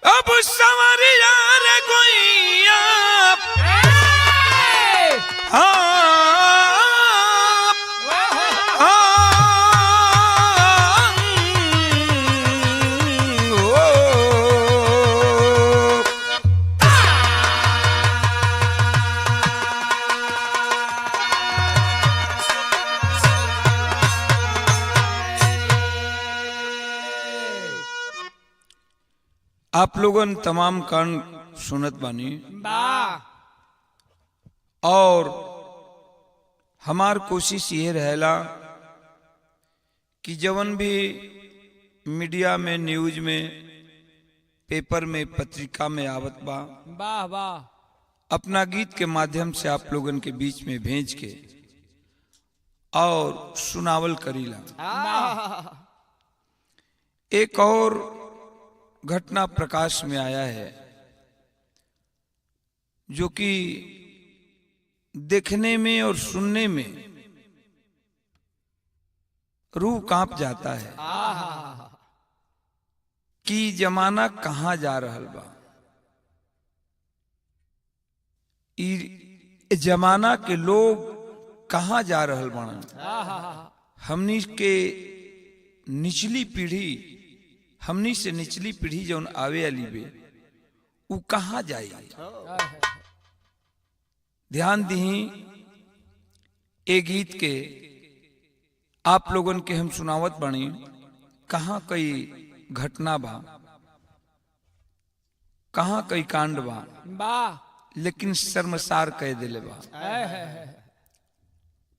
अब संवरिया रे गोइया आप लोगन तमाम कान सुनत बानी और हमार कोशिश ये रहेला कि जवन भी मीडिया में, न्यूज में, पेपर में, पत्रिका में आवत बा वाह वाह अपना गीत के माध्यम से आप लोगन के बीच में भेज के और सुनावल करीला। एक और घटना प्रकाश में आया है जो कि देखने में और सुनने में रूह कांप जाता है कि जमाना कहां जा रहल बा। ई जमाना के लोग कहां जा रहल बाड़न। हमनी के निचली पीढ़ी, हमनी से निचली पीढ़ी जौन आवे वाली बे उ कहां जाई। ध्यान दही ए गीत के आप लोगन के हम सुनावत बानी। कहां कई घटना बा, कहां कई कांड बा, लेकिन शर्मसार कह दिले बा।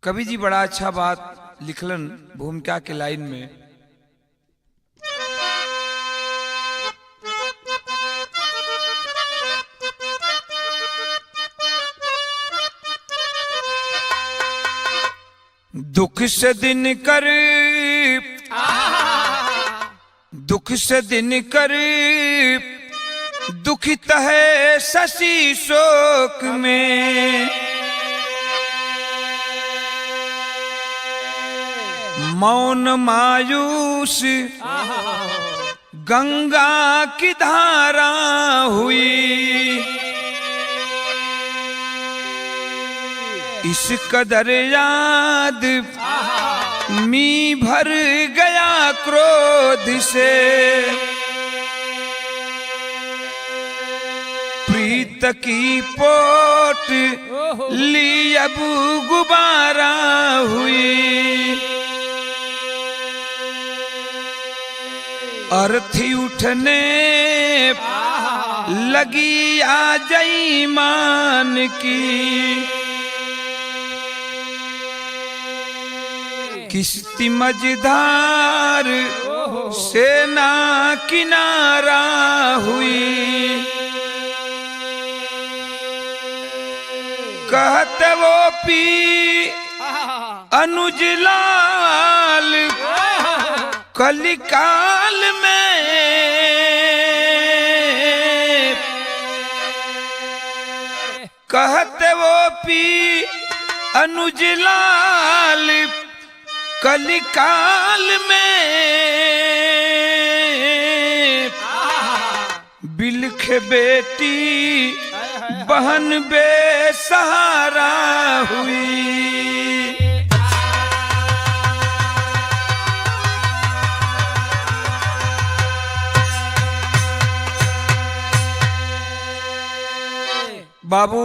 कवि जी बड़ा अच्छा बात लिखलन भूमिका के लाइन में। दुख से दिन कर, दुख से दिन कर, दुखित है शशि शोक में। मौन मायूस गंगा की धारा हुई। इस कदर याद मी भर गया क्रोध से। प्रीत की पोट ली अब गुबारा हुई। अर्थी उठने लगी आ जई मान की। किश्ती मझधार सेना किनारा हुई। कहते वो पी अनुज लाल कलिकाल में। कहते वो पी अनुज लाल कलिकाल में। बिलख बेटी बहन बेसहारा हुई। बाबू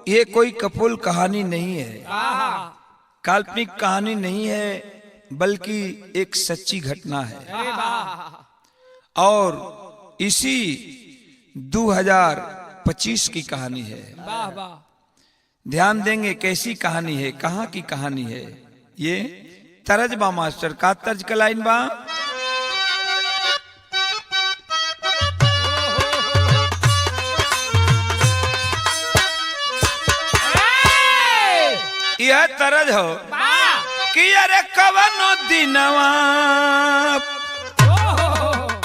ये कोई कपोल कहानी नहीं है, काल्पनिक कहानी नहीं है, बल्कि एक सच्ची घटना है। और इसी 2025 की कहानी है। ध्यान देंगे कैसी कहानी है, कहां की कहानी है। ये तर्ज बा मास्टर का तर्ज का लाइन बा। यह तरज हो कि अरे कवनो दिनवा,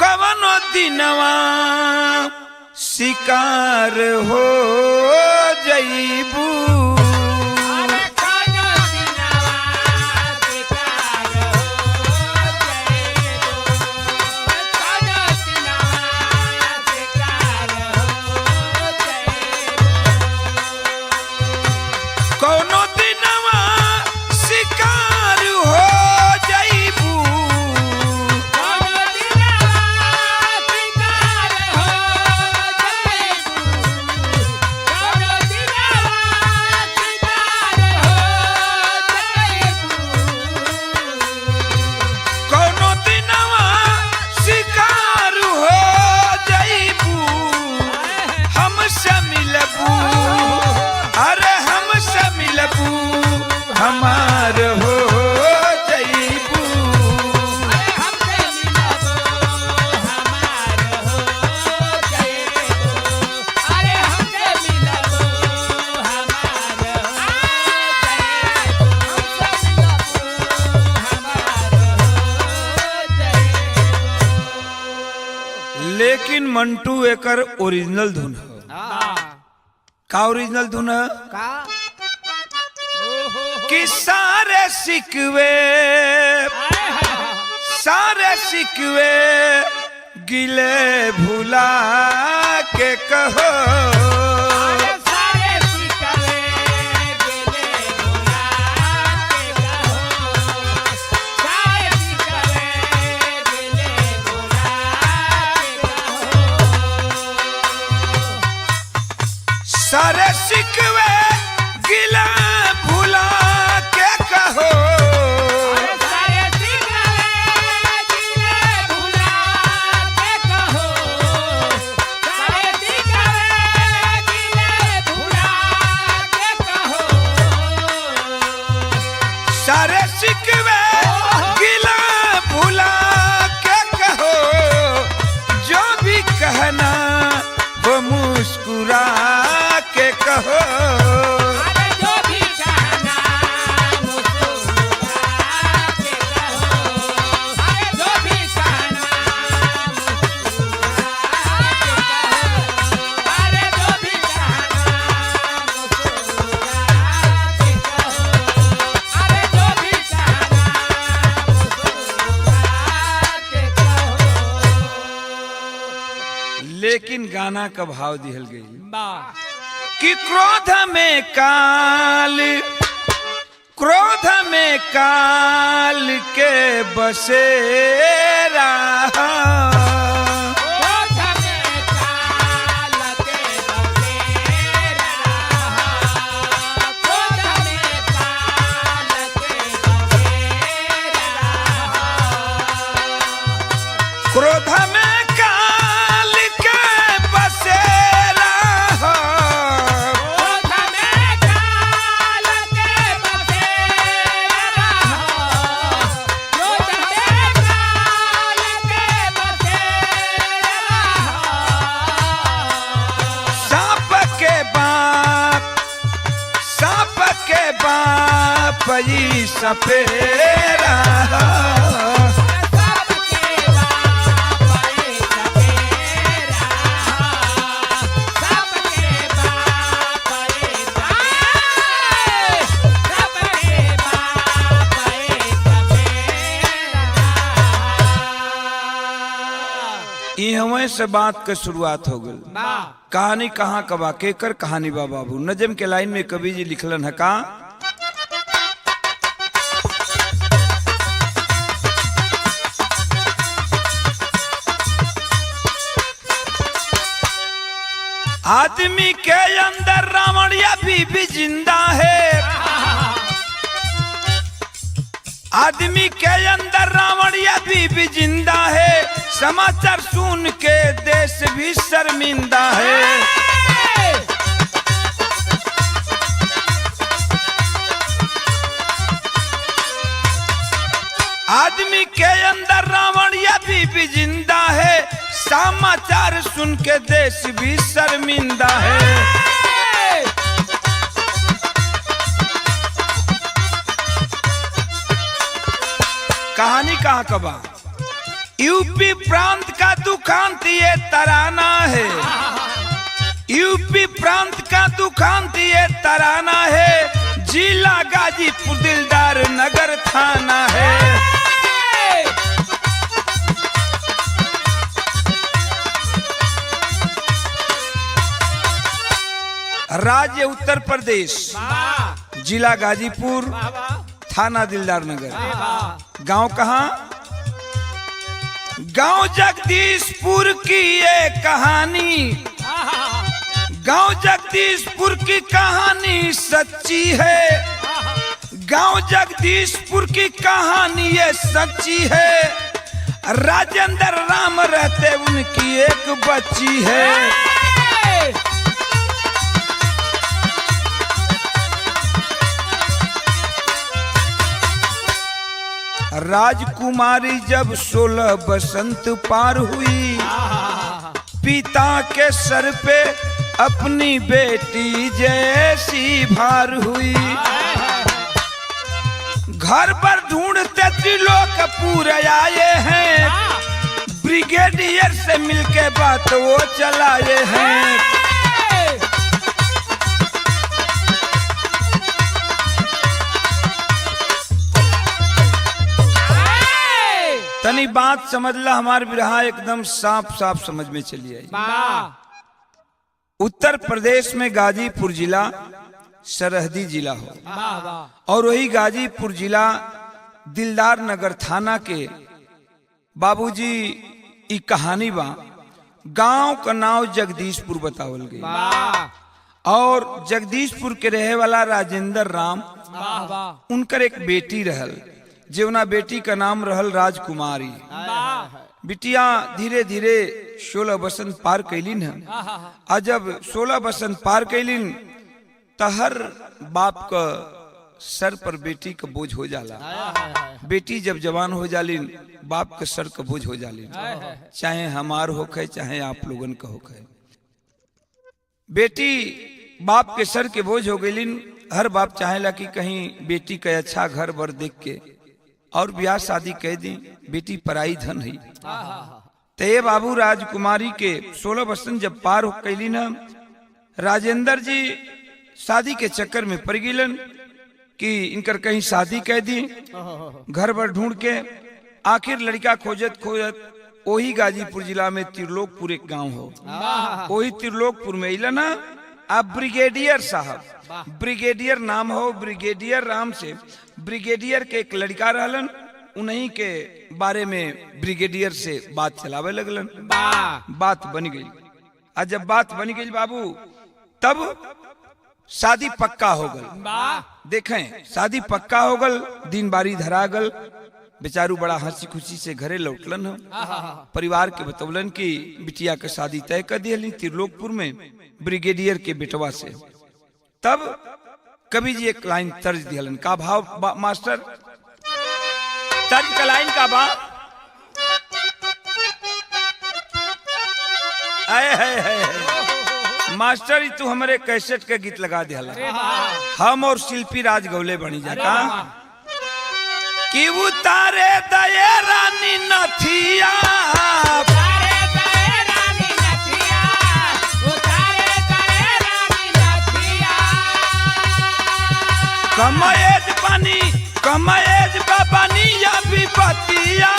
कवनो दिनवा शिकार हो जईबू। लेकिन मंटू एकर ओरिजिनल धुन है। का ओरिजिनल धुन है कि सारे सिकवे गिले भुला के कहो, सारे सिकवे गिला भुला के कहो, सारे सिकवे गिले भुला के कहो, सारे सिकवे गिले भुला के कहो, सारे सिकवे गिला भुला के कहो, जो भी कहना वो मुस्कुरा के कहो, अरे जो भी कहना मुस्कुरा के कहो, अरे जो भी कहना मुस्कुरा के कहो, अरे जो भी कहना मुस्कुरा के कहो, अरे जो भी कहना मुस्कुरा के कहो। लेकिन गाना का भाव दिहल गई वाह कि क्रोध में काल के बसेरा, क्रोध में काल के बसेरा, क्रोध में काल के बसेरा, क्रोध में काल के बसेरा, क्रोध में काल के बसेरा, क्रोध में काल के बसेरा, सांप के बाप जी सपेरा, सबके बाप एक सपेरा, सबके बाप एक सबके बाप एक सपेरा। इहवे से बात के शुरुआत हो गई। वाह कहानी कहाँ कबा केकर कहानी बा बाबू। नजम के लाइन में कवि जी लिखलन है का आदमी के अंदर रावण या बीबी जिंदा है, आदमी के अंदर रावण या बीबी जिंदा है, समाचार सुन के देश भी शर्मिंदा है। आदमी के अंदर रावण या बीबी जिंदा है, समाचार सुन के देश भी शर्मिंदा है। कहानी कहाँ कबा यूपी प्रांत का दुखांत ये तराना है, यूपी प्रांत का दुखांत ये तराना है, जिला गाजीपुर दिलदार नगर थाना है। राज्य उत्तर प्रदेश, जिला गाजीपुर, थाना दिलदार नगर। गांव कहाँ? गांव जगदीशपुर की ये कहानी, गांव जगदीशपुर की कहानी सच्ची है, गांव जगदीशपुर की कहानी ये सच्ची है। राजेंद्र राम रहते उनकी एक बच्ची है। राजकुमारी जब 16 बसंत पार हुई, पिता के सर पे अपनी बेटी जैसी भार हुई। घर पर ढूंढते त्रिलोक पूरे आए हैं, ब्रिगेडियर से मिलके बात वो चलाए हैं। तनी बात समझ ला, हमार बिरहा एकदम साफ साफ समझ में चली आई। उत्तर प्रदेश में गाजीपुर जिला सरहदी जिला हो और वही गाजीपुर जिला दिलदार नगर थाना के बाबूजी ई कहानी बा। गांव का नाम जगदीशपुर बतावल गई और जगदीशपुर के रहे वाला राजेंद्र राम उनकर एक बेटी रहल, जेवना बेटी का नाम रहल राजकुमारी। बिटिया धीरे धीरे 16 बसंत पार कैलिन है। आ जब 16 बसंत पार कैलिन त हर बाप का सर पर बेटी का बोझ हो जाला। बेटी जब जवान हो जालिन बाप का सर का बोझ हो जालिन, चाहे हमार होखे चाहे आप लोगन का होखे। बेटी बाप के सर के बोझ हो गईलिन। हर बाप चाहेला कि कहीं बेटी का अच्छा घर बर देख के और ब्याह शादी कह दी, बेटी पराई धन है। ते बाबू राजकुमारी के 16 बसंत जब पार हो कैली न, राजेंद्र जी शादी के चक्कर में पड़ गिलन कि इनकर कहीं शादी कह दी, घर भर ढूंढ के आखिर लड़का खोजत खोजत वही गाजीपुर जिला में त्रिलोकपुर एक गांव हो, वही त्रिलोकपुर में इला ना। अब ब्रिगेडियर साहब, ब्रिगेडियर नाम हो, ब्रिगेडियर राम से ब्रिगेडियर के एक लड़का रहलन, उन्हीं के बारे में ब्रिगेडियर से बात चलावे लगलन। बात बन गई। आज जब बात बन गई बाबू, तब शादी पक्का हो गल। देखें शादी पक्का हो गल, दिन बारी धरा गल। बेचारू बड़ा हंसी खुशी से घरे लौटलन हो। परिवार के बतौलन की बिटिया का शादी तय कर दिया त्रिलोकपुर में ब्रिगेडियर के बेटवा से। तब कवि जी एक लाइन तर्ज दिहलन का भाव मास्टर, तर्ज का लाइन का बा, आए है मास्टर तू हमारे कैसेट के गीत लगा दिहला। हम और शिल्पी राज गौले बनी जाता कि उतारे दये रानी नथिया, कमएज पानी कमएज बाबानी या विपतिया,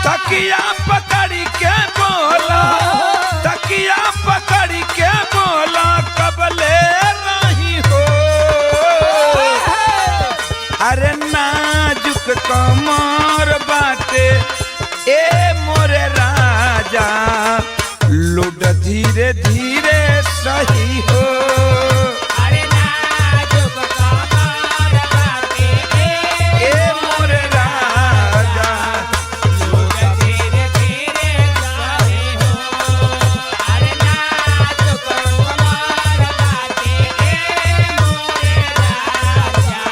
तकिया पकड़ी के बोला, तकिया पकड़ी के बोला कबले रही हो। अरे नाजुक कमर बाटे ए मोरे राजा, लुट धीरे धीरे सही हो। अरे नाजुक कमर बाटे ए मोरे राजा, लुट धीरे धीरे सही हो। अरे नाजुक कमर बाटे मोरे राजा,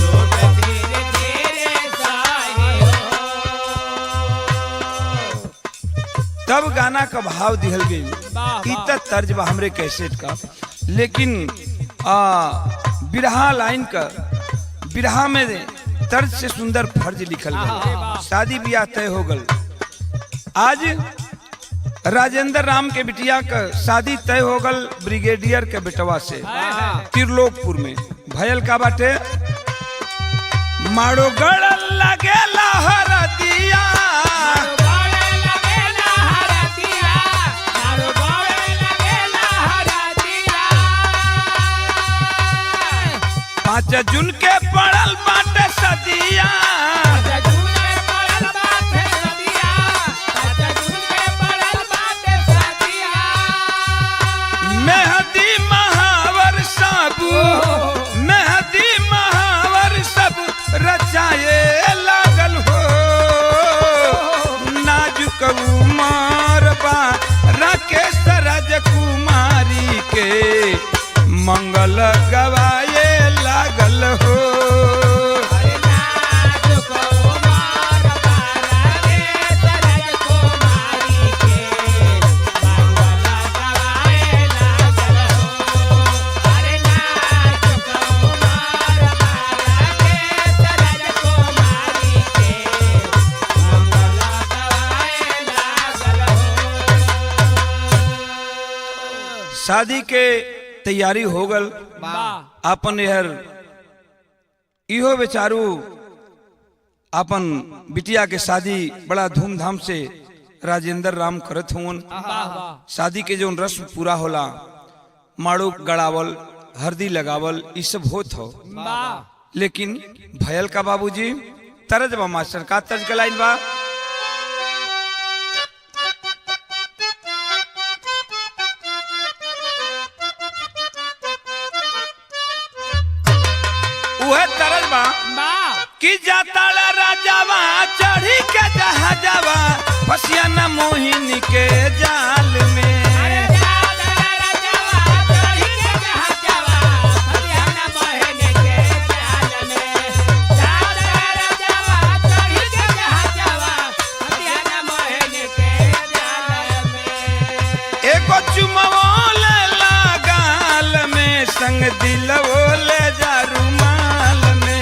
लुट धीरे धीरे सही हो। तब गाना का भाव दिहल गई। इतना तर्ज बा हमरे कैसेट का, लेकिन बिरहा लाइन का, बिरहा में तर्ज से सुंदर फर्ज लिखल गया। शादी ब्याह तय हो गल। आज राजेंद्र राम के बिटिया का शादी तय हो गल ब्रिगेडियर के बेटवा से त्रिलोकपुर में। भयल का बाटे, मारो गड़ लगे लहर दिया, पाँच जून के पड़ल बाटे सदिया, मेहदी महावर साबू, मेहदी महावर सब रचाए लागल हो। नाजुक उमर बा राकेश राजकुमारी के, मंगल गवाए लागल हो। शादी के तैयारी हो गल। वाह अपन यार इहो बेचारू अपन बिटिया के शादी बड़ा धूमधाम से राजेंद्र राम करत हुवन। वाह शादी के जो रस्म पूरा होला, माड़ू गड़ावल, हल्दी लगावल, ये सब होत हो। वाह लेकिन भयल का बाबूजी तरज बा मास्टर का तर्ज के लाइन बा। वह तरज बा वाह कि जाताला राजावा चढ़ी के जहाजावा फसिया न मोहिनी के जाल में। एको चुमवोल लगाल में संग दिलवोल जा रुमाल में।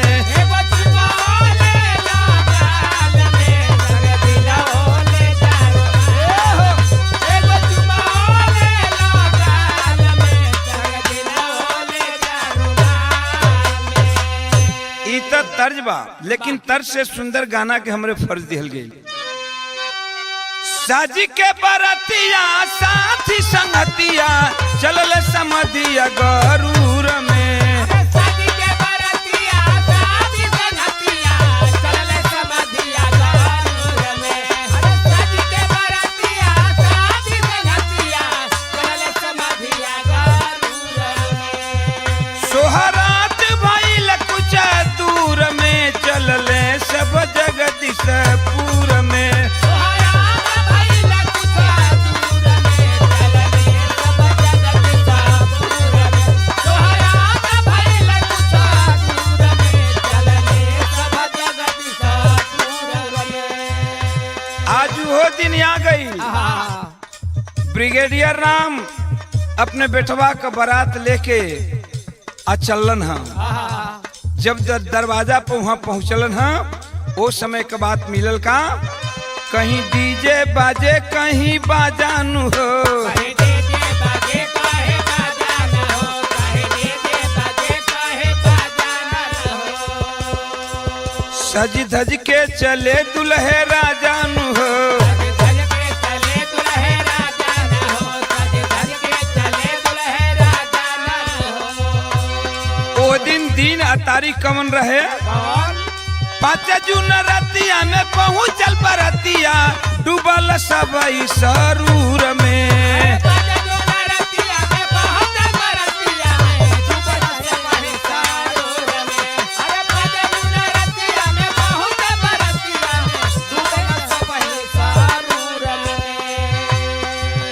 ई तो तर्ज बा, लेकिन तर्ज से सुंदर गाना के हमरे फर्ज दिहल गई। साजी के बरतिया साथी संगतिया चलल समधिया गरूर में। सोहरात भइल कुछ दूर में चलले सब जगदीशपुर में। आज वो दिन आ गई, ब्रिगेडियर राम अपने बेटवा का बारात लेके चलन है। जब दरवाजा पे वहां पहुंचलन है, वो समय के बात मिलल का कहीं डीजे बाजे कहीं बाजानु हो। सज धज के चले दुल्हे राजानु हो। ओ दिन आ तारीख कवन रहे? 5 जून रतिया में पहुंचल बरतिया डूबल सबई सरूर में।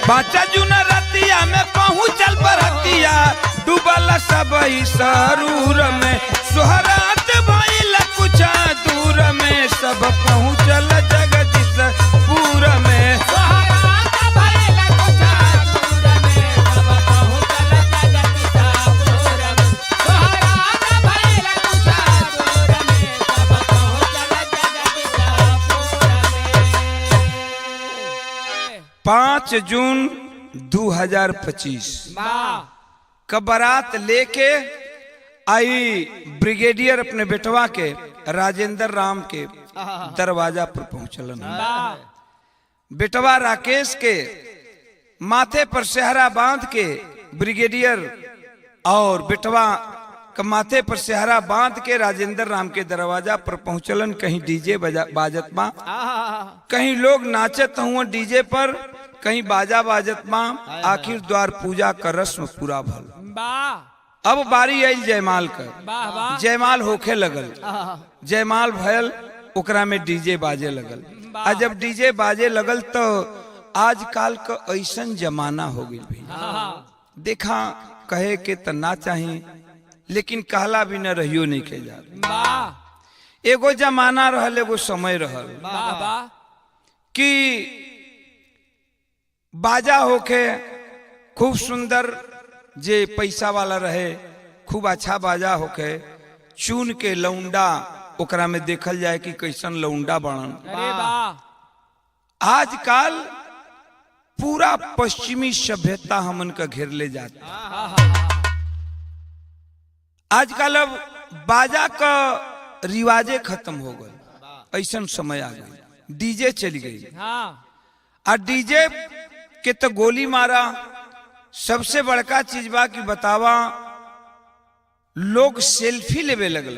पाँच जून रतिया में पहुंचल बरतिया डूबल सबई सरूर में। सोहरात भइल कुछ दूर में सब पहुंचल जगदीशपुर में। पाँच जून 2025 का बारात लेके आई ब्रिगेडियर अपने बेटवा के राजेंद्र राम के दरवाजा पर पहुंचलन। बेटवा राकेश के माथे पर सेहरा बांध के ब्रिगेडियर और बेटवा का माथे पर सेहरा बांध के राजेंद्र राम के दरवाजा पर पहुंचलन। कहीं डीजे बाजत बा, कहीं लोग नाचत हुआ डीजे पर, कहीं बाजा बाजत बा। आखिर द्वार पूजा का रस्म पूरा भल। अब बारी आई जयमाल कर। जयमाल होखे लगल, जयमाल भयल, ओकरा में डीजे बाजे लगल। आ जब डीजे बाजे लगल तो आजकल का ऐसन जमाना हो गई भाई। देखा कहे के त ना चाहिए, लेकिन कहला भी न रहियो नहीं के जा। एगो जमाना रहल, एगो समय रहल कि बाजा होके खूब सुंदर, जे पैसा वाला रहे खूब अच्छा बाजा होके चुन के लौंडा ओकरा में देखल जाए कि कैसन लौंडा बनन। आजकल पूरा पश्चिमी सभ्यता हमन का घेर ले जाता। आजकल अब बाजा का रिवाजे खत्म हो गए, ऐसा समय आ गई, डीजे चली गई। और डीजे के तो गोली मारा। सबसे बड़का चीज बा कि बतावा लोग सेल्फी लेवे लगल।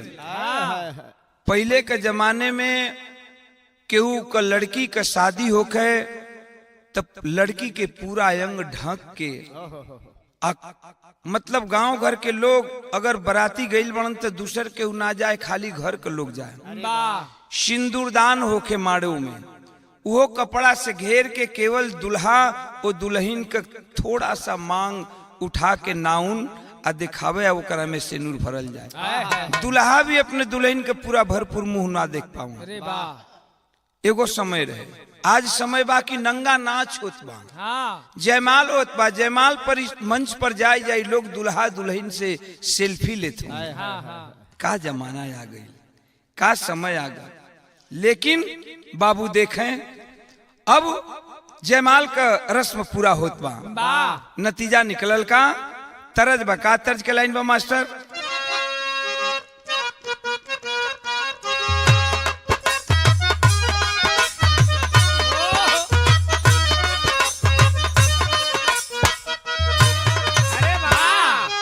पहले के जमाने में केहू का लड़की का शादी होके तब लड़की के पूरा अंग ढक के मतलब गांव घर के लोग अगर बराती गईल बनन तो दूसर के ना जाए, खाली घर के लोग जाए। सिंदूरदान होके माड़ो में वो कपड़ा से घेर के केवल दुल्हा और दुल्हन का थोड़ा सा मांग उठा के नाउन आ दिखावे, ओकरा में सिंदूर भरल जाए। दुल्हा भी अपने दुल्हन के पूरा भरपूर मुंह ना देख पाऊं। एगो समय रहे। आज समय बा कि नंगा नाच होत बा, जयमाल होत बा। जयमाल पर मंच पर जाए जाए लोग दुल्हा दुल्हन से सेल्फी लेते। का जमाना आ गई, का समय आ गया। लेकिन बाबू देखें अब जयमाल का रस्म पूरा होत बा। नतीजा निकलल का तरज बा। का तर्ज के लाइन बा मास्टर?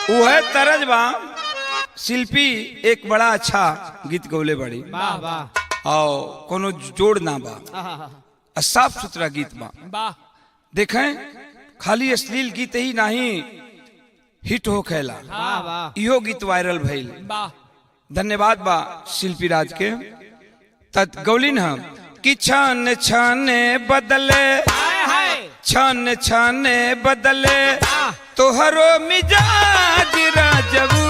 वो है तरज बा। शिल्पी एक बड़ा अच्छा गीत गौले बड़ी और कोनो जोड़ ना बा, साफ सुथरा गीत बा। देखें खाली अश्लील गीत ही नहीं हिट हो खेला, इहो गीत वायरल भइल। धन्यवाद बा शिल्पी राज के। तत् गौलिन हम कि छान छाने बदले, छान छाने बदले तोहरो मिजाज राजबू,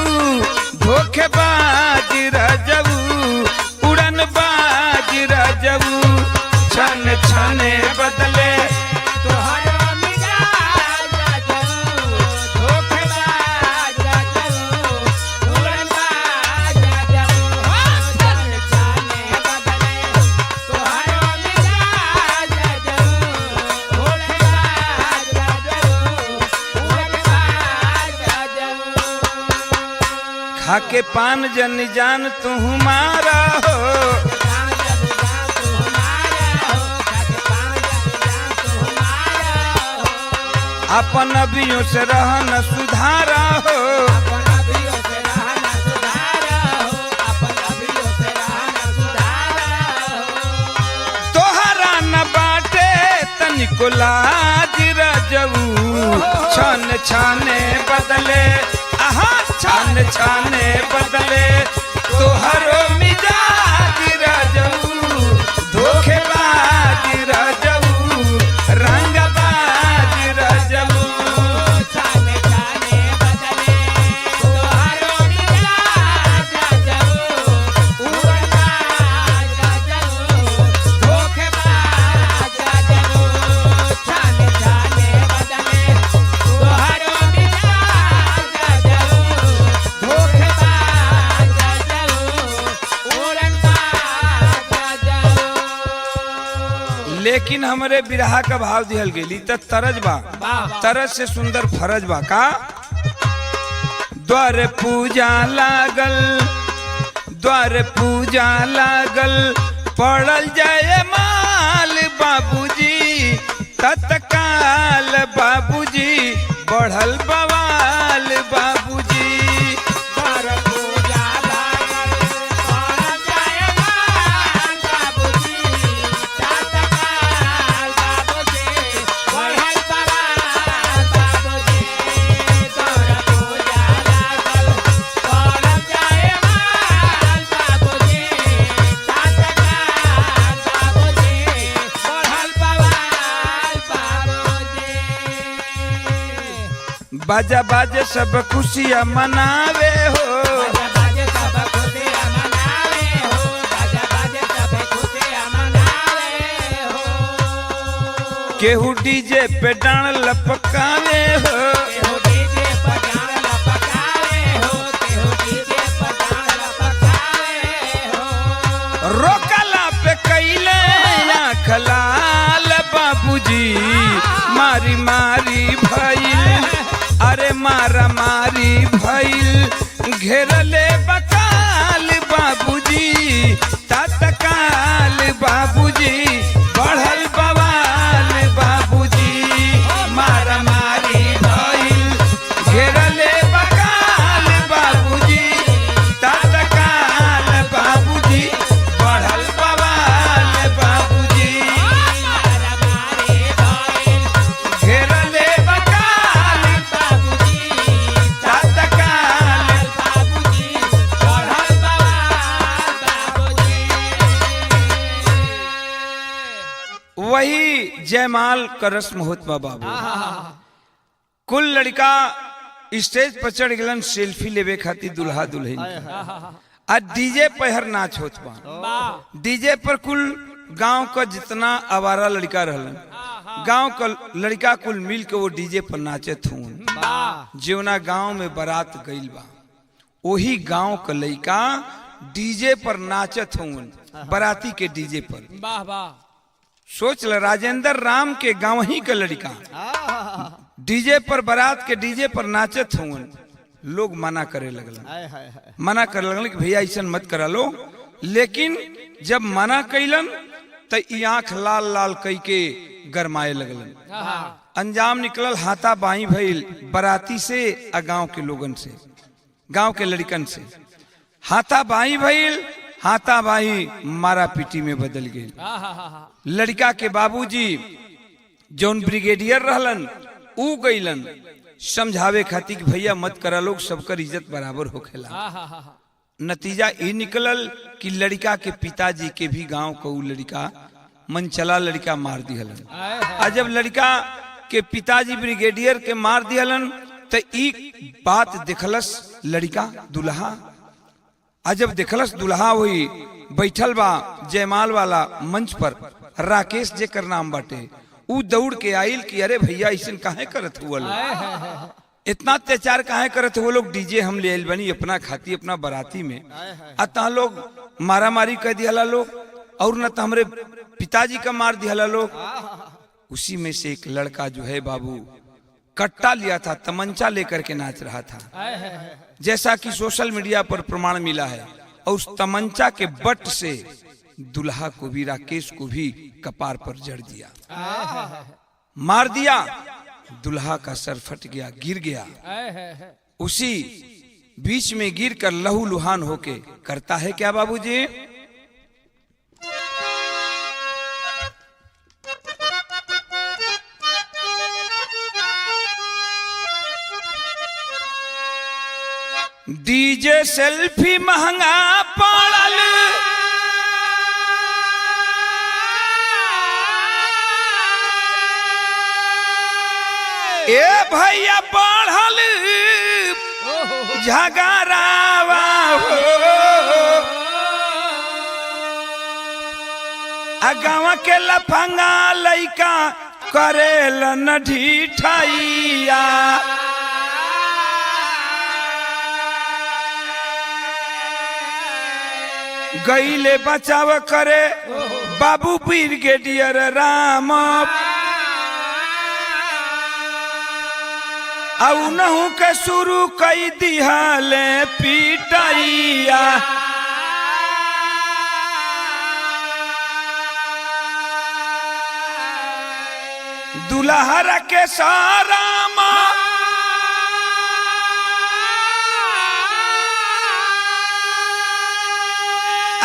धोखेबाज राजबू, उड़न बाज राजबू। छान छाने बदले तोहरो मिजाज राजबू, धोखेबाज राजबू, उड़न बाज राजबू। छान छाने बदले तोहरो मिजाज राजबू, धोखेबाज राजबू, उड़न बाज राजबू। खाके पान जन जान तू हमारा हो, अपन अभियों से रहना सुधारा हो। तोहरा न बाटे तनिको लाज राजबू। छान छाने बदले, आहा छान छाने बदले तोहरो मिजाज राजबू, धोखेबाज राजबू, रंगबाज राजबू। छान छाने बदले तोहरो मिजाज राजबू, उड़न बाज राजबू, धोखेबाज राजबू। छान छाने बदले तोहरो मिजाज राजबू, धोखेबाज राजबू, उड़न बाज राजबू। लेकिन हमरे बिरहा का भाव दिहल गेली त तरज बा। तरज से सुंदर फरज बा। का द्वार पूजा लागल, द्वार पूजा लागल, पड़ल जाए माल बाबूजी, तत्काल बाबूजी, बढ़ल बवाल बाबूजी। द्वार पूजा लागल, पड़ल जाए माल बाबूजी, तत्काल बाबूजी, बढ़ल बवाल बाबूजी। द्वार पूजा लागल, पड़ल जाए माल बाबूजी, तत्काल बाबूजी, बढ़ल बवाल बाबूजी। बाजा बाजे सब खुशियाँ मनावे हो, बाजा बाजे सब खुशियाँ मनावे हो, बाजा बाजे सब खुशियाँ मनावे हो। केहू डीजे पे डांड लपकावे हो, केहू डीजे पर डांड लपकावे हो, केहू डीजे पर डांड लपकावे हो। रोकला पे कैले आँख लाल बाबूजी, माँ मारी मारी भइल, अरे मारा मारी भइल, घेरले बकाल बाबूजी, तत्काल बाबूजी, बढ़ल बवाल बाबूजी, मारा मारी भइल, घेरले बकाल बाबूजी, तत्काल बाबूजी, बढ़ल बवाल बाबूजी, घेरले बकाल बाबूजी तत्काल। बाबूजी बढ़ल बवाल बाबूजी। वही जयमाल का रस्म होत बा बाबू। कुल लड़का स्टेज पर चढ़ गलन सेल्फी लेवे खातिर दुल्हा दुल्हन के। आ डीजे पर हर नाच होत बा। डीजे पर कुल गांव का जितना आवारा लड़का रहलन, गांव का लड़का कुल मिल के वो डीजे पर नाचत हूँ। जीवना गांव में बारात गईल बा, वही गांव का लड़का डीजे पर नाचत हूँ, बाराती के डीजे पर। वाह वाह। सोच ल, राजेंद्र राम के गांव ही का लड़का डीजे पर, बारात के डीजे पर नाचत हूँ। लोग मना करे लगलन, मना करे लगलन कि भैया ऐसा मत करा लो। लेकिन जब मना कैलन तो ई आंख लाल लाल कई के गरमाए लगलन। अंजाम निकलल हाथा बाई भइल बाराती से आ गांव के लोगन से, गांव के लड़कन से। हाथा बाई भइल, हाथा बाई मारा पीटी में बदल गई। लड़का के बाबूजी जौन ब्रिगेडियर रहलन ऊ गईलन समझावे खातिर कि भैया मत करा, लोग सबकर इज्जत बराबर होखेला। नतीजा ये निकलल कि लड़का के पिताजी के भी गांव का ऊ लड़का मनचला लड़का मार दिहलन। आ जब लड़का के पिताजी ब्रिगेडियर के मार दिहलन तो ई बात देखलस लड़का दुल्हा। आ जब देखलस दुल्हा वही बैठल बा जयमाल वाला मंच पर, राकेश जेकर नाम बाटे, ऊ दौड़ के आइल कि अरे भैया ऐसा काहे करत हुआ लोग, इतना अत्याचार काहे करत हुआ लोग, डीजे हम ले आइल बनी अपना खाती अपना बाराती में, अतः लोग मारा मारी कर दिया लोग, और न तो हमरे पिताजी का मार दिया लोग। उसी में से एक लड़का जो है बाबू कट्टा लिया था, तमंचा लेकर के नाच रहा था, जैसा कि सोशल मीडिया पर प्रमाण मिला है। और उस तमंचा के बट से दुल्हा को भी, राकेश को भी कपार पर जड़ दिया, मार दिया। दुल्हा का सर फट गया, गिर गया। उसी बीच में गिर कर लहू लुहान होके करता है क्या बाबूजी? डीजे सेल्फी महंगा पड़ल, ए भैया बढ़ल झगड़ावा हो, आ गाँव के लफंगा लइका करेलन ढिठाइया। गईले बचाव करे बाबू ब्रिगेडियर राम, औनहु के शुरू कई दिहाले पिटाइया। दुल्हरा के सारा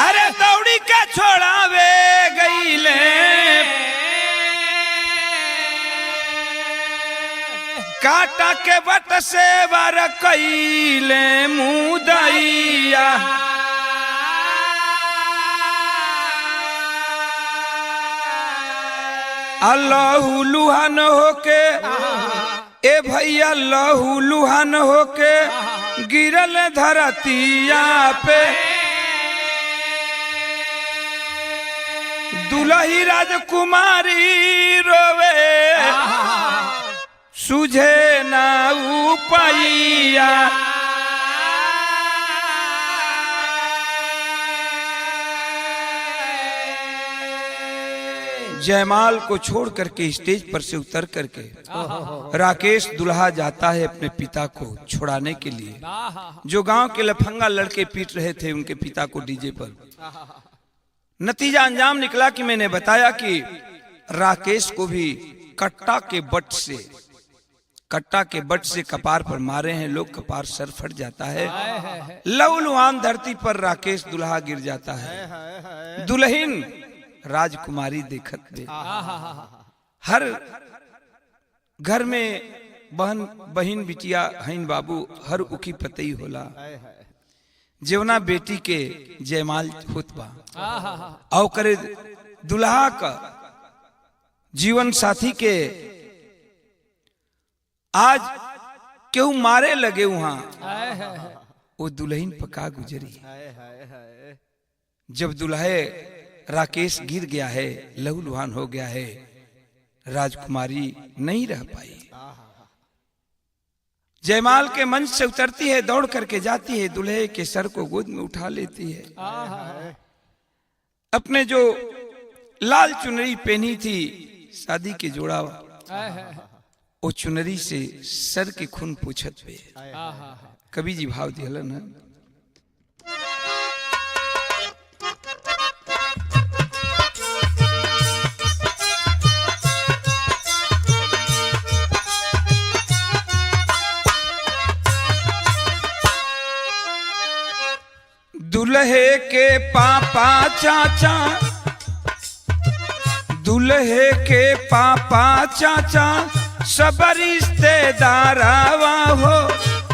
अरे दौड़ी के छोड़ावे गईले, काटा के बट से बार कईले मुदैया। लहू लुहान होके, ए भैया लहू लुहान होके गिरल धरतिया पे। दुलही राजकुमारी रोवे सुझे ना उपाइया। जयमाल को छोड़ करके स्टेज पर से उतर करके राकेश दुल्हा जाता है अपने पिता को छुड़ाने के लिए। जो गांव के लफंगा लड़के पीट रहे थे उनके पिता को डीजे पर। नतीजा अंजाम निकला कि मैंने बताया कि राकेश को भी कट्टा के बट से कपार पर मारे हैं लोग, कपार सर फट जाता है। लहूलुहान धरती पर राकेश दुल्हा गिर जाता है। दुल्हन राजकुमारी देखत दे। हर घर में बहन बिटिया हईन बाबू हर उखी पतई होला। जेवना बेटी के जयमाल होत बा और करे दुल्हा का जीवन साथी के आज क्यों मारे लगे वहां, वो दुल्हन पका गुजरी। जब दुल्हे राकेश गिर गया है, लहूलुहान हो गया है, राजकुमारी नहीं रह पाई। जयमाल के मंच से उतरती है, दौड़ करके जाती है, दुल्हे के सर को गोद में उठा लेती है। अपने जो लाल चुनरी पहनी थी शादी के जोड़ा, वो चुनरी से सर के खून पूछत पे कवि जी भाव दिहलन है। दुल्हे के पापा चाचा, दुल्हे के पापा चाचा सब रिश्तेदारावा हो,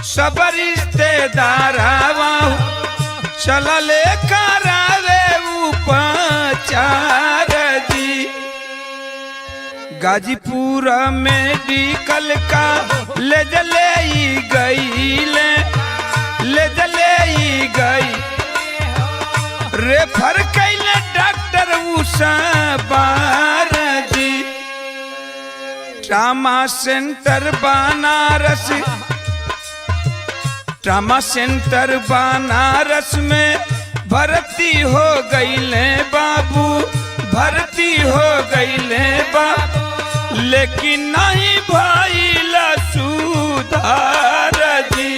सब रिश्तेदारावा हो, चलले करावे उपचार जी। गाजीपुर मेडिकल का ले जले गई, ले जले गई, रेफर कैले डॉक्टर उषा बार जी। Trauma centre Banaras, trauma centre Banaras में भर्ती हो गईले बाबू, भर्ती हो गईले बाबू, लेकिन नहीं भइल सुधार जी।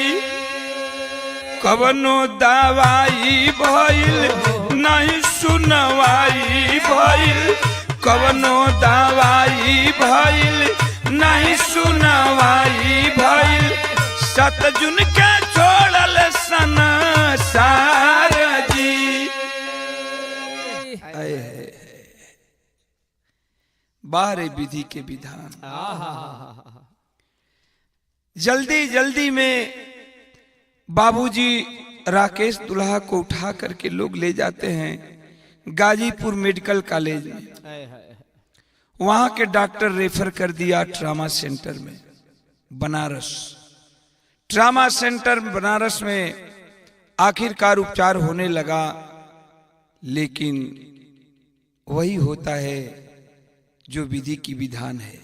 कवनो दवाई भइल नहीं सुनवाई भइल, कवनो दवाई भइल नहीं सुनवाई भइल, 7 जून के छोड़ल संसार जी। बाहर विधि के विधान। जल्दी जल्दी में बाबूजी राकेश दुल्हा को उठा करके लोग ले जाते हैं गाजीपुर मेडिकल कॉलेज में। वहां के डॉक्टर रेफर कर दिया ट्रामा सेंटर में बनारस। ट्रामा सेंटर बनारस में आखिरकार उपचार होने लगा, लेकिन वही होता है जो विधि की विधान है।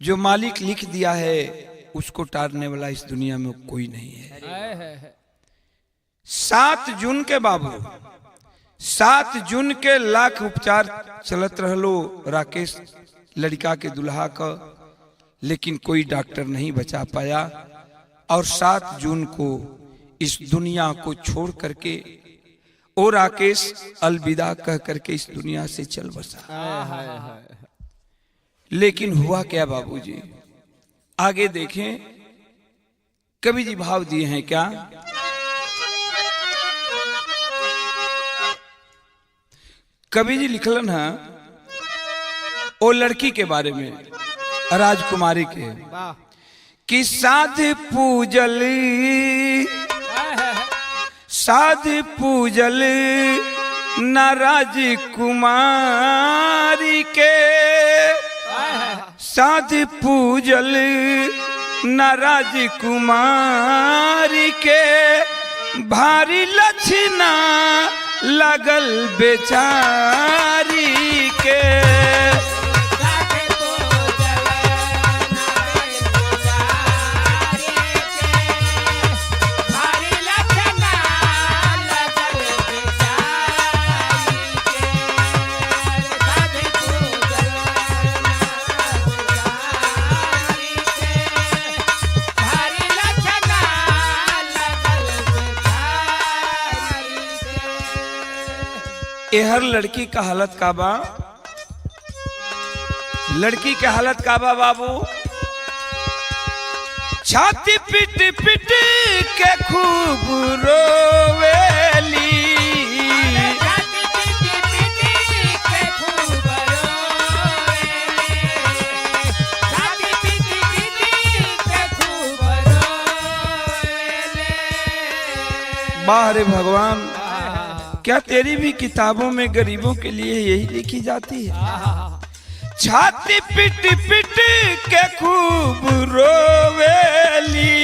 जो मालिक लिख दिया है उसको टारने वाला इस दुनिया में कोई नहीं है। 7 जून के बाबू, 7 जून के लाख उपचार चलत रहलो राकेश लड़का के दुल्हा का, लेकिन कोई डॉक्टर नहीं बचा पाया। और 7 जून को इस दुनिया को छोड़ करके ओ राकेश अलविदा कह करके इस दुनिया से चल बसा। लेकिन हुआ क्या बाबूजी, आगे देखें। कवि जी भाव दिए हैं क्या? कवि जी लिखलन है ओ लड़की के बारे में, राजकुमारी के, कि साध पूजल, साध पूजल न राजकुमारी के, साध पूजल न राजकुमारी के, भारी लक्षणा लगल बेचारी के। एहर लड़की का हालत का बा, लड़की के हालत का बा बाबू। छाती पिट पिट के खूब रोवेली, बाहर भगवान, क्या तेरी भी किताबों में गरीबों के लिए यही लिखी जाती है? छाती पिट पिट के खूब रोवेली,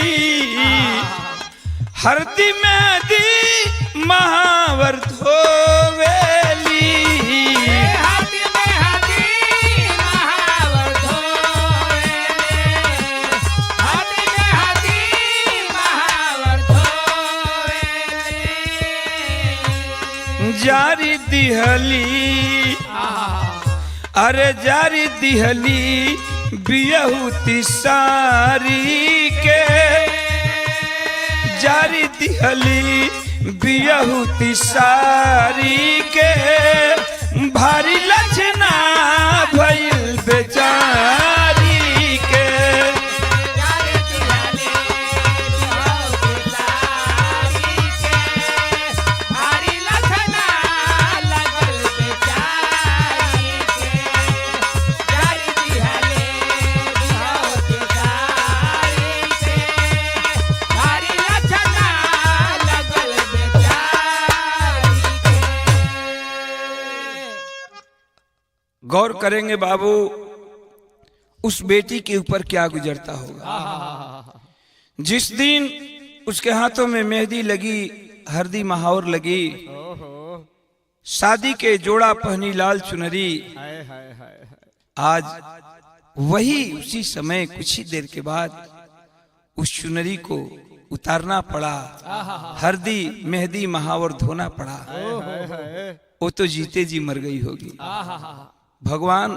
हरदी मेहदी महावर धोवेली, जारी दिहली, अरे जारी दिहली बियहुती सारी के, जारी दिहली बियहुती सारी के, भारी लक्षणा भइल बेचारी के। गौर करेंगे बाबू, उस बेटी के ऊपर क्या गुजरता होगा। जिस दिन उसके हाथों में मेहंदी लगी, हल्दी महावर लगी, शादी के जोड़ा पहनी लाल चुनरी, आज वही उसी समय कुछ ही देर के बाद उस चुनरी को उतारना पड़ा, हल्दी मेहंदी महावर धोना पड़ा। वो तो जीते जी मर गई होगी। भगवान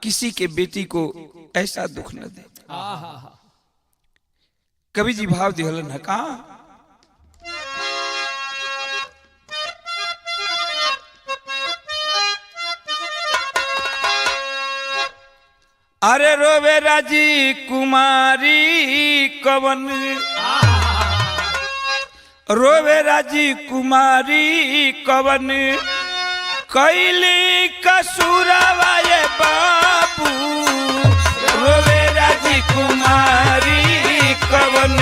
किसी के बेटी को ऐसा दुख न दे। कवि जी भाव दिहलन है कहा, अरे रोवे राजी कुमारी कवन, रोवे राजी कुमारी कवन, कैली कसूरवा ये बाबू, रोवे राजी कुमारी कवन,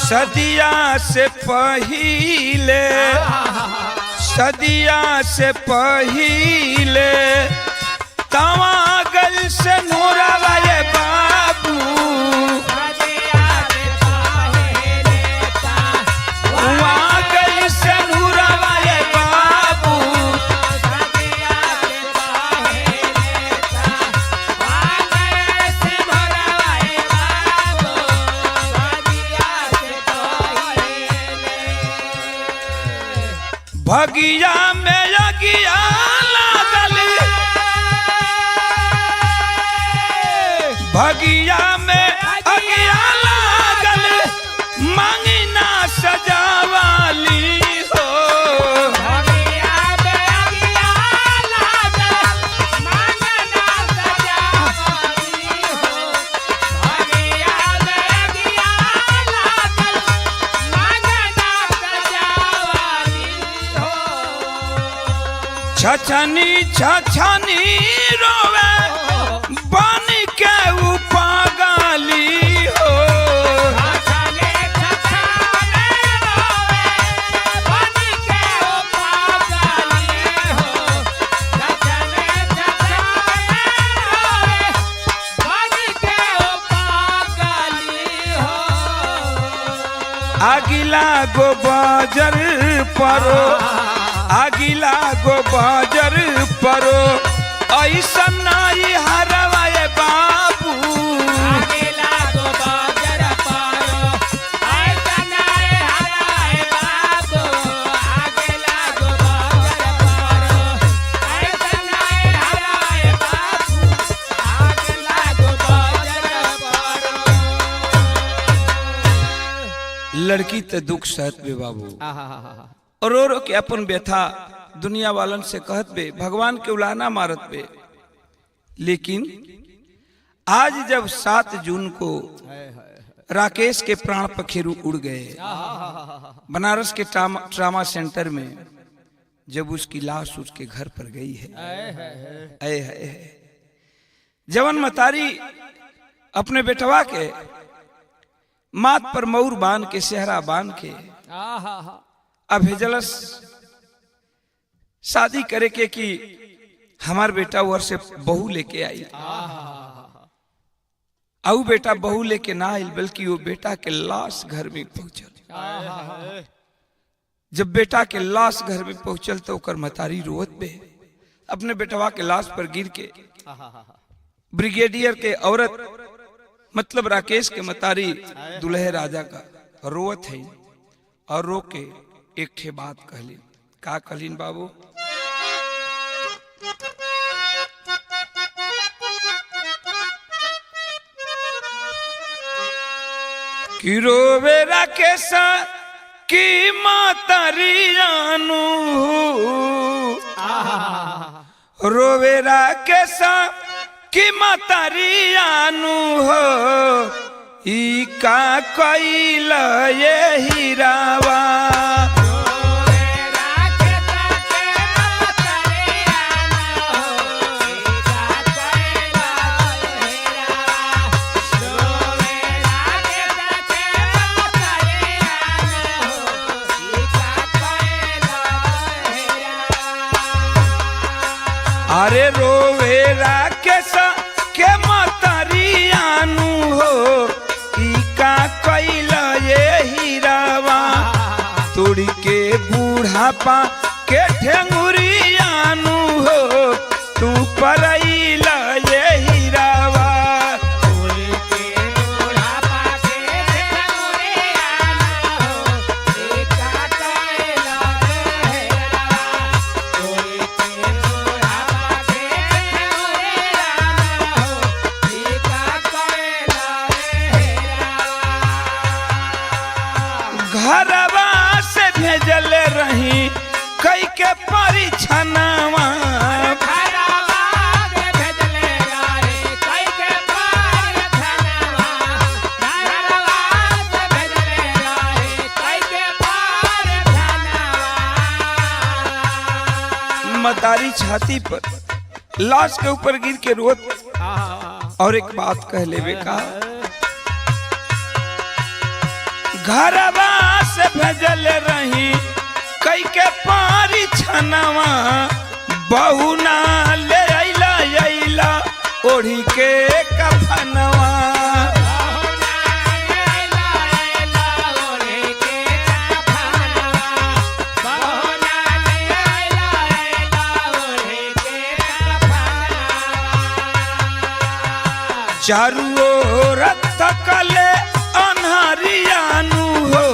सदिया से पहिले, सदिया से पहिले तवागल से नूरावा ये बाबू, तवागल से नूरावा ये बाबू, भगिया में यगिया लागल, भगिया में अगिया लागल, मांगी ना सजावाली हो, भगिया में अगिया लागल, मांगी ना सजावाली हो, भगिया में अगिया लागल, मांगी ना सजावाली हो। छछनी छछनी रोवे बन के उपागली हो, छछने छछने रोवे बन के उपागली हो, छछने छछने रोवे बन के उपागली हो। आगिला गो बाजर परो, आगिला गो बाजर परो, ऐसा नाई हरवा ये बाबू, आगिला गो बाजर परो, ऐसा नाई हरवा ये बाबू, लड़की ते दुख सहत बे बाबू और रो रो के अपन व्यथा दुनिया वालन से कहत बे, भगवान के उलाहना मारत बे। लेकिन आज जब 7 जून को राकेश के प्राण पखेरु उड़ गए, बनारस के ट्रामा सेंटर में जब उसकी लाश उसके घर पर गई है, जवन मतारी अपने बेटवा के माथ पर मऊर बांध के सेहरा बांध के अब भेजलस शादी करे के कि हमार बेटा वर से बहू लेके आई। आऊ बेटा बहू लेके ना आइल, बल्कि वो बेटा के लाश घर में पहुंचल। जब बेटा के लाश घर में पहुंचल तो ओकर मतारी रोवत बे, अपने बेटवा के लाश पर गिर के ब्रिगेडियर के औरत मतलब राकेश के मतारी दुल्हे राजा का रोवत है और रो के एक ठे बात कहली। का कहलीन बाबू? कि रोवे राकेश की मतारी जानू, रोवे राकेश कि मतारी जानू हो, ई का कइल ये हीरावा। अरे रोवे राकेश के मतारी जानू हो, ई का कइल ये हीरावा। तोड़ी के बूढ़ापा के ठेंगुरी जानू हो, तू परइल ये हीरावा। घरवा से भेजल रही कई के परीक्षणवा, मतारी छाती पर लाश के ऊपर गिर के रोत और एक बात कह लेवे का, घरवा से भेजल रही कई के परीक्षणवा, बहू ना ले अइला ओढ़ी के कफनवा। चारू ओर तकले अन्हारियानु हो,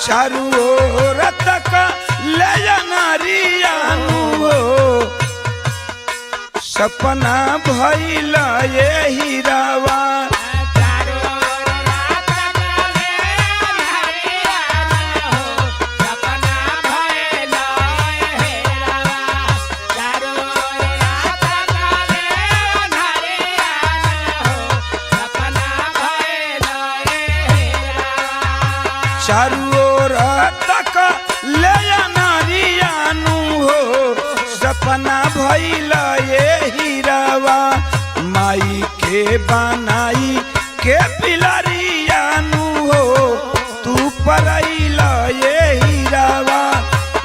चारू ओर तकले अन्हारियानु हो, सपना भइल ये हीरावा। चारू ओर तक ले नारियानु हो, सपना भइल ये हीरावा। माई के बनाई के पिलरियानु हो, तू परइल ये हीरावा।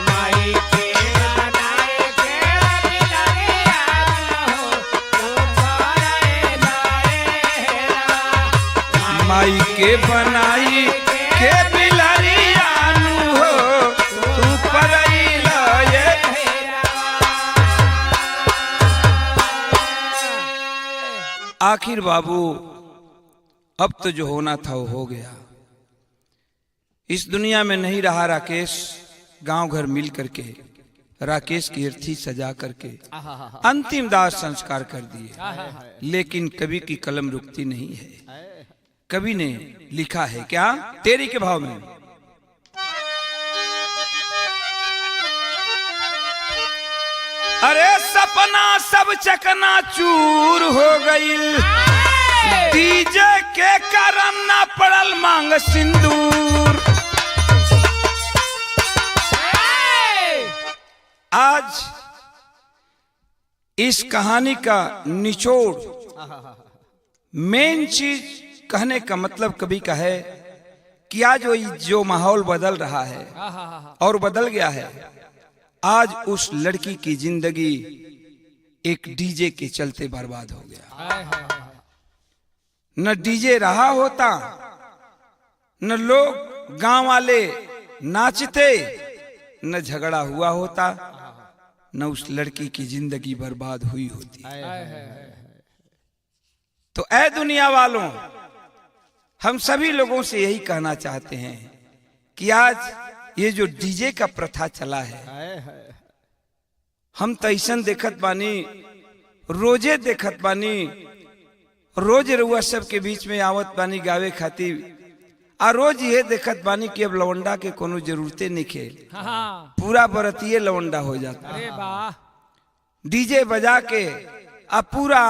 माई के बनाए के पिलरियानु हो, तू परइल ये हीरावा। माई के बनाई के पिलरियानु हो, तू परइल ये। आखिर बाबू अब तो जो होना था वो हो गया। इस दुनिया में नहीं रहा राकेश। गांव घर मिल करके राकेश की अर्थी सजा करके अंतिम दाह संस्कार कर दिए, लेकिन कवि की कलम रुकती नहीं है। कवि ने लिखा है क्या? तेरी के भाव में। अरे सपना सब चकना चूर हो गईल, डीजे के कारण ना पड़ल मांग सिंदूर। आज इस कहानी का निचोड़, मेन चीज कहने का मतलब कवि का है कि आज जो माहौल बदल रहा है और बदल गया है, आज उस लड़की की जिंदगी एक डीजे के चलते बर्बाद हो गया। न डीजे रहा होता, न लोग गांव वाले नाचते, न झगड़ा हुआ होता, न उस लड़की की जिंदगी बर्बाद हुई होती। तो ऐ दुनिया वालों, हम सभी लोगों से यही कहना चाहते हैं कि आज ये जो डीजे का प्रथा चला है, हम तो ऐसन देखत बानी, रोजे देखत बानी, रोज रुआ सब के बीच में आवत बानी गावे खातिर, आ रोज ये देखत बानी कि अब लवंडा के कोनो जरूरते नहीं खे, पूरा बरतिये लवंडा हो जाता। अरे वाह, डीजे बजा के आ पूरा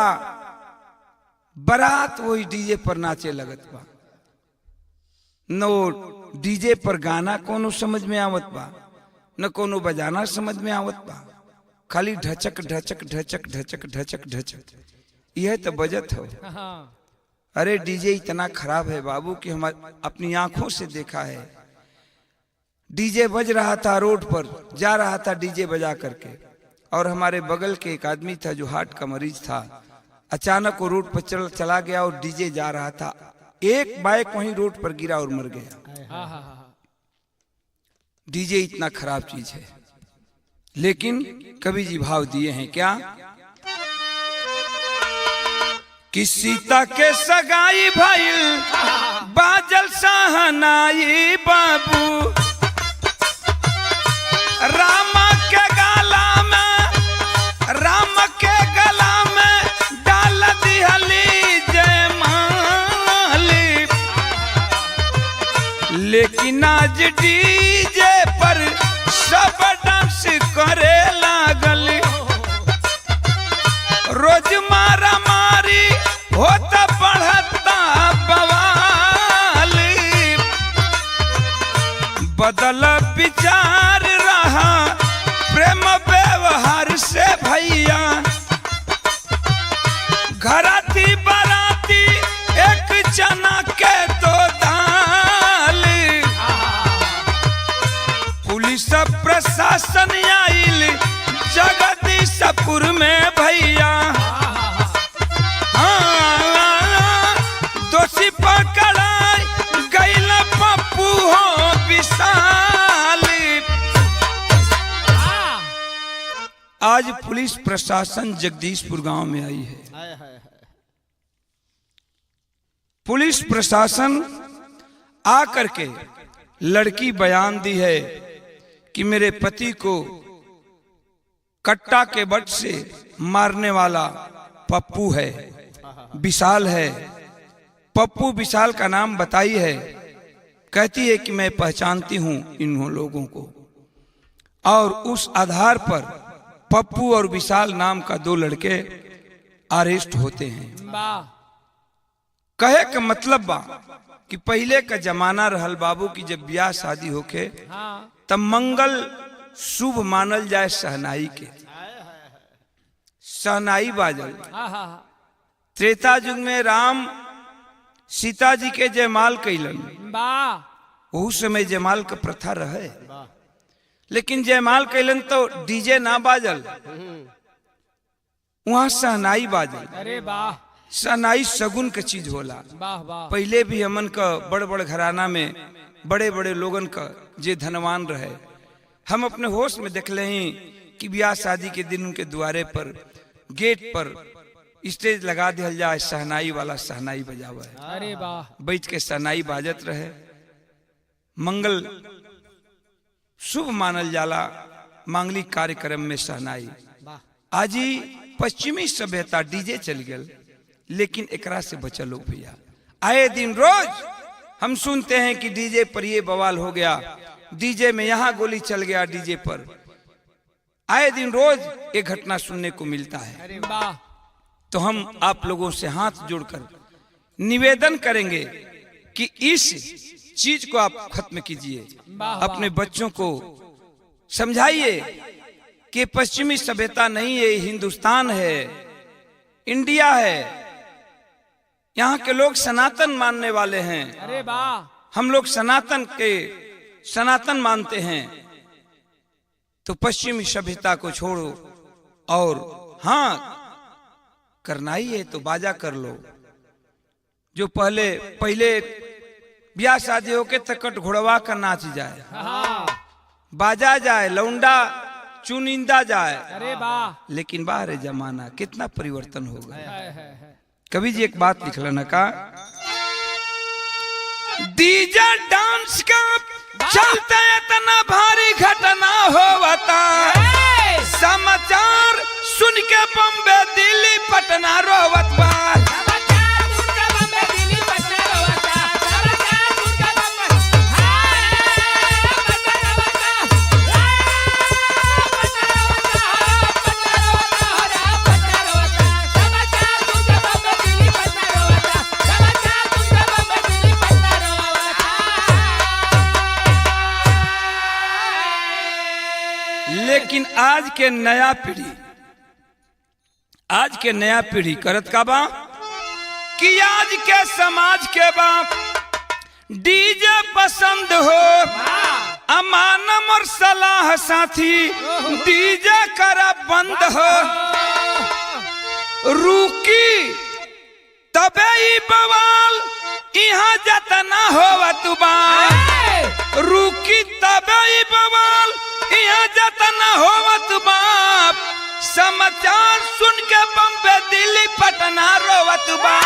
बारात वही डीजे पर नाचे लगत बा। न डीजे पर गाना कोनो समझ में आवत बा, न कोनो बजाना समझ में आवत बा, खाली ढचक ढचक ढचक ढचक ढचक ढचक यह तो बजत हो। अरे डीजे इतना खराब है बाबू कि हम अपनी आंखों से देखा है। डीजे बज रहा था, रोड पर जा रहा था डीजे बजा करके, और हमारे बगल के एक आदमी था जो हार्ट का मरीज था, अचानक वो रोड पर चला गया और डीजे जा रहा था, एक बाइक वहीं रोड पर गिरा और मर गया। डीजे इतना खराब चीज है। लेकिन कवि जी भाव दिए हैं क्या कि सीता के सगाई भइल, बाजल सहनाई बाबू, राम के गला में, राम के गला में डाल दिहली जयमाली। लेकिन आज डीजे पर सब डांस करे लागल, रोज मारा मारी होता बढ़ता बवाल। बदल विचार रहा प्रेम व्यवहार से भैया, घराती बाराती एक चना के दो दाल। पुलिस प्रशासन आइल जगदीशपुर में भैया, दोषी पकड़ाई गइल पप्पू हो विशाल। आज पुलिस प्रशासन जगदीशपुर गांव में आई है। पुलिस प्रशासन आकर के लड़की बयान दी है कि मेरे पति को कट्टा के बट से मारने वाला पप्पू है, विशाल है। पप्पू विशाल का नाम बताई है, कहती है कि मैं पहचानती हूं इन लोगों को, और उस आधार पर पप्पू और विशाल नाम का दो लड़के अरेस्ट होते हैं। कहे का मतलब बा कि पहले का जमाना रहल बाबू की जब ब्याह शादी होके तब मंगल शुभ मानल जाए शहनाई के, शहनाई बाजल। त्रेता युग में राम सीता जी के जयमाल कैलन, उस समय जयमाल का प्रथा रहे, लेकिन जयमाल कैलन तो डीजे ना बाजल, वहां शहनाई बाजल। अरे वाह, शहनाई सगुन का चीज होला। पहले भी हमन का बड़ बड़ घराना में बड़े बड़े लोगन का जे धनवान रहे, हम अपने होश में देख ले कि ब्याह शादी के दिन उनके द्वारे पर गेट पर स्टेज लगा दिया जाए, शहनाई वाला शहनाई बजावा है। अरे वाह, बैठ के शहनाई बाजत रहे, मंगल शुभ मानल जाला मांगलिक कार्यक्रम में शहनाई। आज ही पश्चिमी सभ्यता डीजे चल गया, लेकिन एकरा से बचल लोग भैया। आए दिन रोज हम सुनते हैं कि डीजे पर ये बवाल हो गया, डीजे में यहां गोली चल गया, डीजे पर आए दिन रोज ये घटना सुनने को मिलता है। अरे वाह। तो हम आप लोगों से हाथ जोड़कर निवेदन करेंगे कि इस चीज को आप खत्म कीजिए, अपने बच्चों को समझाइए कि पश्चिमी सभ्यता नहीं है, हिंदुस्तान है, इंडिया है, यहाँ के लोग सनातन मानने वाले हैं। अरे वाह। हम लोग सनातन मानते हैं, तो पश्चिमी सभ्यता को छोड़ो और हाँ करना ही है तो बाजा कर लो। जो पहले ब्याह शादी होके तकट घोड़वा का नाच जाए, बाजा जाए, लौंडा चुनिंदा जाए। अरे वाह। लेकिन बाहर जमाना कितना परिवर्तन हो गया। कवि जी एक बात लिख लेना का, डीजे डांस का चलते इतना भारी घटना होवता, समाचार सुन के बम्बे दिल्ली पटना रोवत बा। लेकिन आज के नया पीढ़ी करत का बा कि आज के समाज के बाप डीजे पसंद हो, अमानम और सलाह साथी डीजे करा बंद हो, रुकी तबे ही बवाल यहाँ जतना होवत बा, रुकी तबे ही बवाल यहाँ जतना होवत बाप, समाचार सुन के बम्बे दिल्ली पटना रोवत बा।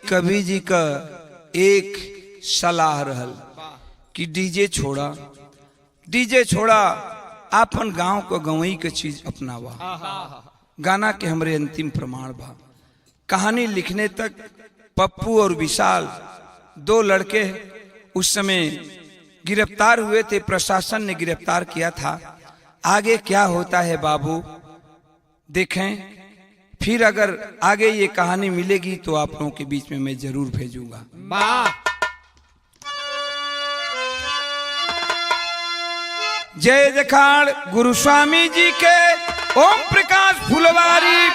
कवि जी का एक सलाह रहल कि डीजे छोड़ा, अपन गांव को गवई के चीज अपनावा। गाना के हमरे अंतिम प्रमाण बा। कहानी लिखने तक पप्पू और विशाल 2 लड़के उस समय गिरफ्तार हुए थे, प्रशासन ने गिरफ्तार किया था। आगे क्या होता है बाबू देखें, फिर अगर आगे ये कहानी मिलेगी तो आप लोगों के बीच में मैं जरूर भेजूंगा। जय जखाड़ गुरु स्वामी जी के ओम प्रकाश फुलवारी,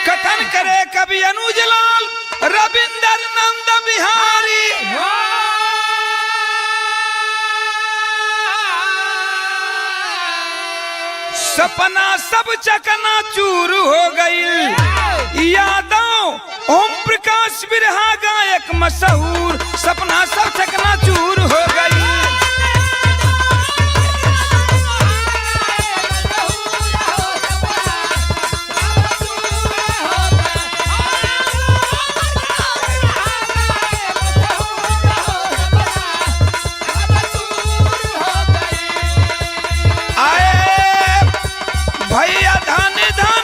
कथन करे कवि अनुज लाल रविंदर नंद बिहारी। सपना सब चकना चूर हो गई, यादों ओम प्रकाश बिरहा गायक मशहूर, सपना सब चकना चूर हो गई। भैया धन धन